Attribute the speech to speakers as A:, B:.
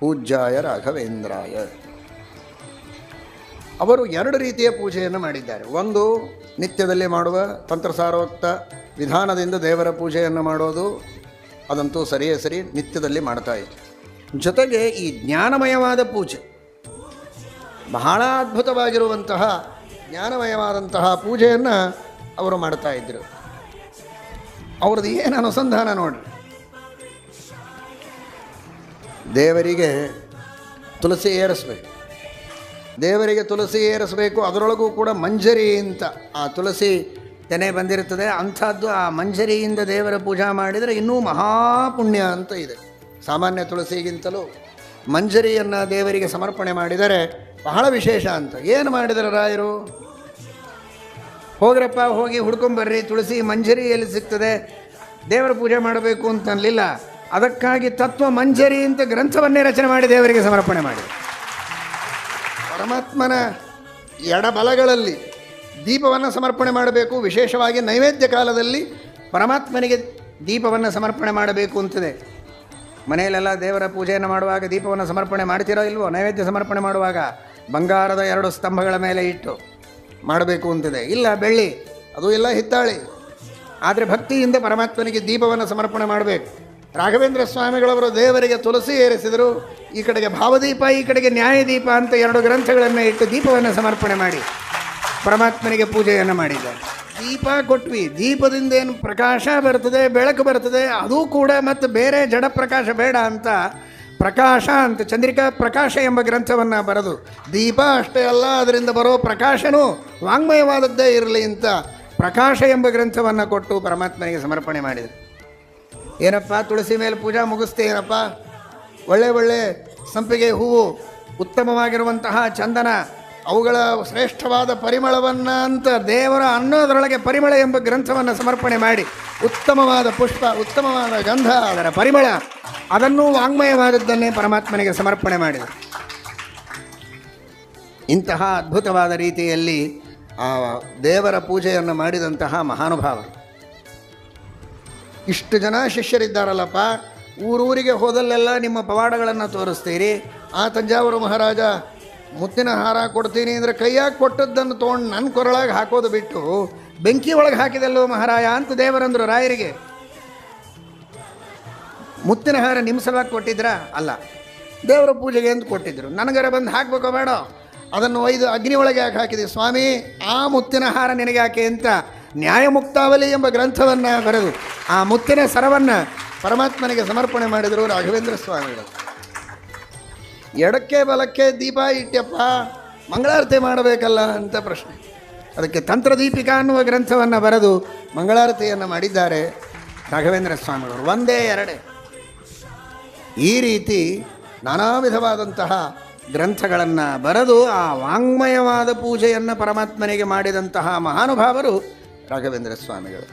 A: ಪೂಜ್ಯಾಯ ರಾಘವೇಂದ್ರಾಯ. ಅವರು ಎರಡು ರೀತಿಯ ಪೂಜೆಯನ್ನು ಮಾಡಿದ್ದಾರೆ. ಒಂದು, ನಿತ್ಯದಲ್ಲಿ ಮಾಡುವ ತಂತ್ರಸಾರೋಕ್ತ ವಿಧಾನದಿಂದ ದೇವರ ಪೂಜೆಯನ್ನು ಮಾಡೋದು, ಅದಂತೂ ಸರಿಯೇ ಸರಿ, ನಿತ್ಯದಲ್ಲಿ ಮಾಡ್ತಾ ಇದ್ರು. ಜೊತೆಗೆ ಈ ಜ್ಞಾನಮಯವಾದ ಪೂಜೆ, ಬಹಳ ಅದ್ಭುತವಾಗಿರುವಂತಹ ಜ್ಞಾನಮಯವಾದಂತಹ ಪೂಜೆಯನ್ನು ಅವರು ಮಾಡ್ತಾಯಿದ್ರು. ಅವ್ರದ್ದು ಏನು ಅನುಸಂಧಾನ ನೋಡಿ. ದೇವರಿಗೆ ತುಳಸಿ ಏರಿಸಬೇಕು, ದೇವರಿಗೆ ತುಳಸಿ ಏರಿಸಬೇಕು. ಅದರೊಳಗೂ ಕೂಡ ಮಂಜರಿ ಅಂತ ಆ ತುಳಸಿ ತೆನೆ ಬಂದಿರುತ್ತದೆ, ಅಂಥದ್ದು ಆ ಮಂಜರಿಯಿಂದ ದೇವರ ಪೂಜಾ ಮಾಡಿದರೆ ಇನ್ನೂ ಮಹಾಪುಣ್ಯ ಅಂತ ಇದೆ. ಸಾಮಾನ್ಯ ತುಳಸಿಗಿಂತಲೂ ಮಂಜರಿಯನ್ನು ದೇವರಿಗೆ ಸಮರ್ಪಣೆ ಮಾಡಿದರೆ ಬಹಳ ವಿಶೇಷ ಅಂತ. ಏನು ಮಾಡಿದರೆ ರಾಯರು? ಹೋಗ್ರಪ್ಪ, ಹೋಗಿ ಹುಡ್ಕೊಂಬರ್ರಿ, ತುಳಸಿ ಮಂಜರಿ ಎಲ್ಲಿ ಸಿಗ್ತದೆ, ದೇವರ ಪೂಜೆ ಮಾಡಬೇಕು ಅಂತ ಅನ್ನಲಿಲ್ಲ. ಅದಕ್ಕಾಗಿ ತತ್ವ ಮಂಜರಿ ಅಂತ ಗ್ರಂಥವನ್ನೇ ರಚನೆ ಮಾಡಿ ದೇವರಿಗೆ ಸಮರ್ಪಣೆ ಮಾಡಿ. ಪರಮಾತ್ಮನ ಎಡಬಲಗಳಲ್ಲಿ ದೀಪವನ್ನು ಸಮರ್ಪಣೆ ಮಾಡಬೇಕು. ವಿಶೇಷವಾಗಿ ನೈವೇದ್ಯ ಕಾಲದಲ್ಲಿ ಪರಮಾತ್ಮನಿಗೆ ದೀಪವನ್ನು ಸಮರ್ಪಣೆ ಮಾಡಬೇಕು ಅಂತಿದೆ. ಮನೆಯಲ್ಲೆಲ್ಲ ದೇವರ ಪೂಜೆಯನ್ನು ಮಾಡುವಾಗ ದೀಪವನ್ನು ಸಮರ್ಪಣೆ ಮಾಡ್ತೀರೋ ಇಲ್ವೋ? ನೈವೇದ್ಯ ಸಮರ್ಪಣೆ ಮಾಡುವಾಗ ಬಂಗಾರದ 2 ಸ್ತಂಭಗಳ ಮೇಲೆ ಇಟ್ಟು ಮಾಡಬೇಕು ಅಂತಿದೆ. ಇಲ್ಲ, ಬೆಳ್ಳಿ, ಅದು ಇಲ್ಲ ಹಿತ್ತಾಳಿ. ಆದರೆ ಭಕ್ತಿಯಿಂದ ಪರಮಾತ್ಮನಿಗೆ ದೀಪವನ್ನು ಸಮರ್ಪಣೆ ಮಾಡಬೇಕು. ರಾಘವೇಂದ್ರ ಸ್ವಾಮಿಗಳವರು ದೇವರಿಗೆ ತುಳಸಿ ಏರಿಸಿದರು. ಈ ಕಡೆಗೆ ಭಾವದೀಪ, ಈ ಕಡೆಗೆ ನ್ಯಾಯದೀಪ ಅಂತ 2 ಗ್ರಂಥಗಳನ್ನು ಇಟ್ಟು ದೀಪವನ್ನು ಸಮರ್ಪಣೆ ಮಾಡಿ ಪರಮಾತ್ಮನಿಗೆ ಪೂಜೆಯನ್ನು ಮಾಡಿದ್ದಾರೆ. ದೀಪ ಕೊಟ್ವಿ, ದೀಪದಿಂದ ಏನು ಪ್ರಕಾಶ ಬರ್ತದೆ, ಬೆಳಕು ಬರ್ತದೆ. ಅದು ಕೂಡ ಮತ್ತು ಬೇರೆ ಜಡ ಪ್ರಕಾಶ ಬೇಡ ಅಂತ ಪ್ರಕಾಶ ಅಂತ ಚಂದ್ರಿಕಾ ಪ್ರಕಾಶ ಎಂಬ ಗ್ರಂಥವನ್ನು ಬರೆದು, ದೀಪ ಅಷ್ಟೇ ಅಲ್ಲ, ಅದರಿಂದ ಬರೋ ಪ್ರಕಾಶನೂ ವಾಂಗ್ಮಯವಾದದ್ದೇ ಇರಲಿ ಅಂತ ಪ್ರಕಾಶ ಎಂಬ ಗ್ರಂಥವನ್ನು ಕೊಟ್ಟು ಪರಮಾತ್ಮನಿಗೆ ಸಮರ್ಪಣೆ ಮಾಡಿದರು. ಏನಪ್ಪ, ತುಳಸಿ ಮೇಲೆ ಪೂಜಾ ಮುಗಿಸ್ತೇ ಏನಪ್ಪ? ಒಳ್ಳೆ ಒಳ್ಳೆ ಸಂಪಿಗೆ ಹೂವು, ಉತ್ತಮವಾಗಿರುವಂತಹ ಚಂದನ, ಅವುಗಳ ಶ್ರೇಷ್ಠವಾದ ಪರಿಮಳವನ್ನು ಅಂತ ದೇವರ ಅನ್ನೋದರೊಳಗೆ ಪರಿಮಳ ಎಂಬ ಗ್ರಂಥವನ್ನು ಸಮರ್ಪಣೆ ಮಾಡಿ, ಉತ್ತಮವಾದ ಪುಷ್ಪ, ಉತ್ತಮವಾದ ಗಂಧ, ಅದರ ಪರಿಮಳ, ಅದನ್ನೂ ವಾಂಗ್ಮಯವಾದದ್ದನ್ನೇ ಪರಮಾತ್ಮನಿಗೆ ಸಮರ್ಪಣೆ ಮಾಡಿದರು. ಇಂತಹ ಅದ್ಭುತವಾದ ರೀತಿಯಲ್ಲಿ ಆ ದೇವರ ಪೂಜೆಯನ್ನು ಮಾಡಿದಂತಹ ಮಹಾನುಭಾವರು. ಇಷ್ಟು ಜನ ಶಿಷ್ಯರಿದ್ದಾರಲ್ಲಪ್ಪ, ಊರೂರಿಗೆ ಹೋದಲ್ಲೆಲ್ಲ ನಿಮ್ಮ ಪವಾಡಗಳನ್ನು ತೋರಿಸ್ತೀರಿ. ಆ ತಂಜಾವೂರು ಮಹಾರಾಜ ಮುತ್ತಿನ ಹಾರ ಕೊಡ್ತೀನಿ ಅಂದರೆ ಕೈಯಾಗಿ ಕೊಟ್ಟದ್ದನ್ನು ತೊಗೊಂಡು ನನ್ನ ಕೊರಳಾಗಿ ಹಾಕೋದು ಬಿಟ್ಟು ಬೆಂಕಿ ಒಳಗೆ ಹಾಕಿದಲ್ಲೋ ಮಹಾರಾಯ ಅಂತ ದೇವರಂದರು ರಾಯರಿಗೆ. ಮುತ್ತಿನ ಹಾರ ನಿಮ್ಮ ಸಲುವಾಗಿ ಕೊಟ್ಟಿದ್ರಾ? ಅಲ್ಲ, ದೇವರ ಪೂಜೆಗೆ ಅಂತ ಕೊಟ್ಟಿದ್ರು. ನನಗರ ಬಂದು ಹಾಕಬೇಕೋ ಬೇಡ, ಅದನ್ನು ಒಯ್ದು ಅಗ್ನಿ ಒಳಗೆ ಯಾಕೆ ಹಾಕಿದೆ ಸ್ವಾಮಿ? ಆ ಮುತ್ತಿನ ಹಾರ ನಿನಗೆ ಯಾಕೆ ಅಂತ ನ್ಯಾಯಮುಕ್ತಾವಲಿ ಎಂಬ ಗ್ರಂಥವನ್ನು ಬರೆದು ಆ ಮುತ್ತಿನ ಸರವನ್ನು ಪರಮಾತ್ಮನಿಗೆ ಸಮರ್ಪಣೆ ಮಾಡಿದರು ರಾಘವೇಂದ್ರ ಸ್ವಾಮಿಗಳು. ಎಡಕ್ಕೆ ಬಲಕ್ಕೆ ದೀಪ ಇಟ್ಯಪ್ಪ, ಮಂಗಳಾರತಿ ಮಾಡಬೇಕಲ್ಲ ಅಂತ ಪ್ರಶ್ನೆ. ಅದಕ್ಕೆ ತಂತ್ರದೀಪಿಕಾ ಅನ್ನುವ ಗ್ರಂಥವನ್ನು ಬರೆದು ಮಂಗಳಾರತಿಯನ್ನು ಮಾಡಿದ್ದಾರೆ ರಾಘವೇಂದ್ರ ಸ್ವಾಮಿಗಳು. ಒಂದೇ ಎರಡೇ ಈ ರೀತಿ ನಾನಾ ವಿಧವಾದಂತಹ ಗ್ರಂಥಗಳನ್ನು ಬರೆದು ಆ ವಾಂಗ್ಮಯವಾದ ಪೂಜೆಯನ್ನು ಪರಮಾತ್ಮನಿಗೆ ಮಾಡಿದಂತಹ ಮಹಾನುಭಾವರು ರಾಘವೇಂದ್ರ ಸ್ವಾಮಿಗಳು.